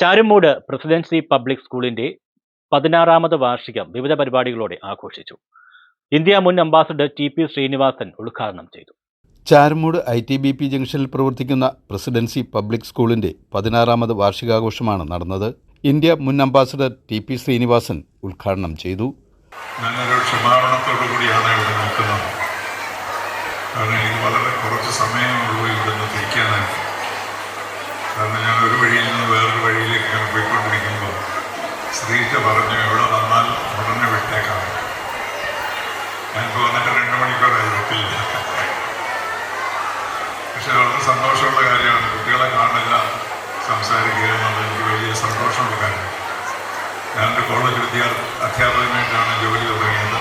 Charummood presidency public സ്കൂളിന്റെ 16ാമത് വാർഷികം വിവിധ പരിപാടികളോടെ ആഘോഷിച്ചു. ഇന്ത്യ മുൻ അംബാസഡർ TP ശ്രീനിവാസൻ ഉദ്ഘാടനം ചെയ്തു. ചാരുമൂട് ITBP ജംഗ്ഷനിൽ പ്രവർത്തിക്കുന്ന പ്രസിഡൻസി പബ്ലിക് സ്കൂളിന്റെ 16ാമത് വാർഷികാഘോഷമാണ് നടന്നത്. ഇന്ത്യ മുൻ അംബാസഡർ TP ശ്രീനിവാസൻ ഉദ്ഘാടനം ചെയ്തു. ഞാനൊരു ക്ഷമാപണത്തോടു കൂടിയാണ് ഇവിടെ നിൽക്കുന്നത്. കാരണം എനിക്ക് വളരെ കുറച്ച് സമയമുള്ളൂ ഇവിടുന്ന് തിരിക്കാനായിട്ട്. കാരണം ഞാൻ ഒരു വഴിയിൽ നിന്ന് വേറൊരു വഴിയിലേക്ക് ഇങ്ങനെ പോയിക്കൊണ്ടിരിക്കുമ്പോൾ ശ്രീജ പറഞ്ഞു, ഇവിടെ വന്നാൽ ഉടനെ വിട്ടേക്കാം. ഞാൻ വന്നിട്ട് 2 മണിക്കൂറായി വീട്ടില്ല. പക്ഷെ വളരെ സന്തോഷമുള്ള കാര്യമാണ് കുട്ടികളെ കാണില്ല, സംസാരിക്കുക എന്നുള്ളത് എനിക്ക് വലിയ സന്തോഷമുള്ള കാര്യം. ഞാനൊരു കോളേജ് അധ്യാപകനായിട്ടാണ് ജോലി തുടങ്ങിയത്.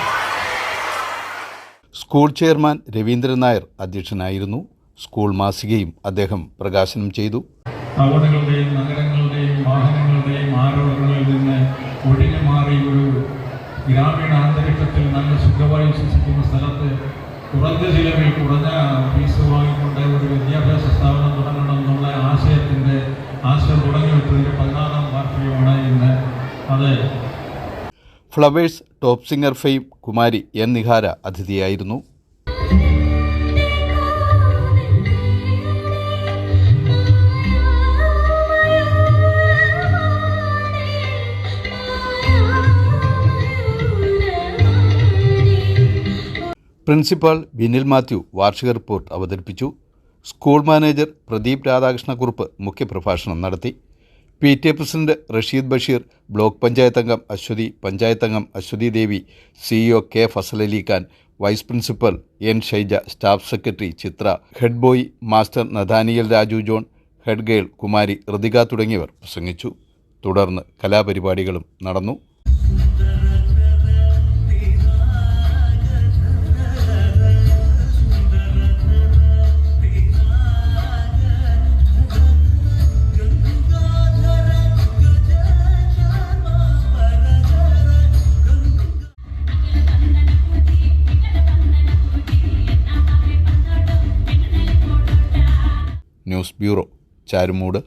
സ്കൂൾ ചെയർമാൻ രവീന്ദ്രൻ നായർ അധ്യക്ഷനായിരുന്നു. സ്കൂൾ മാസികയും അദ്ദേഹം പ്രകാശനം ചെയ്തു. ടൗണുകളുടെയും നഗരങ്ങളുടെയും വാഹനങ്ങളുടെയും ആരോപണങ്ങളിൽ നിന്ന് ഒഴിഞ്ഞു മാറി ഒരു ഗ്രാമീണ അന്തരീക്ഷത്തിൽ നല്ല സുഖമായി ശ്വസിക്കുന്ന സ്ഥലത്ത് കുറഞ്ഞ ചിലവിൽ കുറഞ്ഞ ഫീസ് വാങ്ങിക്കൊണ്ട് ഒരു വിദ്യാഭ്യാസ സ്ഥാപനം തുടങ്ങണം എന്നുള്ള ആശയം തുടങ്ങി വെച്ചതിൻ്റെ 16ാം വാർഷികമാണ് ഇന്ന്. അത് ഫ്ലവേഴ്സ് ടോപ്പ് സിംഗർ ഫെയിം കുമാരി N. നിഹാര അതിഥിയായിരുന്നു. പ്രിൻസിപ്പാൾ ബിനിൽ മാത്യു വാർഷിക റിപ്പോർട്ട് അവതരിപ്പിച്ചു. സ്കൂൾ മാനേജർ പ്രദീപ് രാധാകൃഷ്ണക്കുറുപ്പ് മുഖ്യപ്രഭാഷണം നടത്തി. PTA president Rasheed Basheer, block panchayat അംഗം അശ്വതി, പഞ്ചായത്ത് അംഗം Aswathy Devi, CEO K. Fasalali Khan, vice principal N. Shaija, staff secretary Chithra, head boy master Nathaniel Raju John, head girl കുമാരി ഋതിക തുടങ്ങിയവർ പ്രസംഗിച്ചു. തുടർന്ന് കലാപരിപാടികളും നടന്നു. News bureau, Charummood.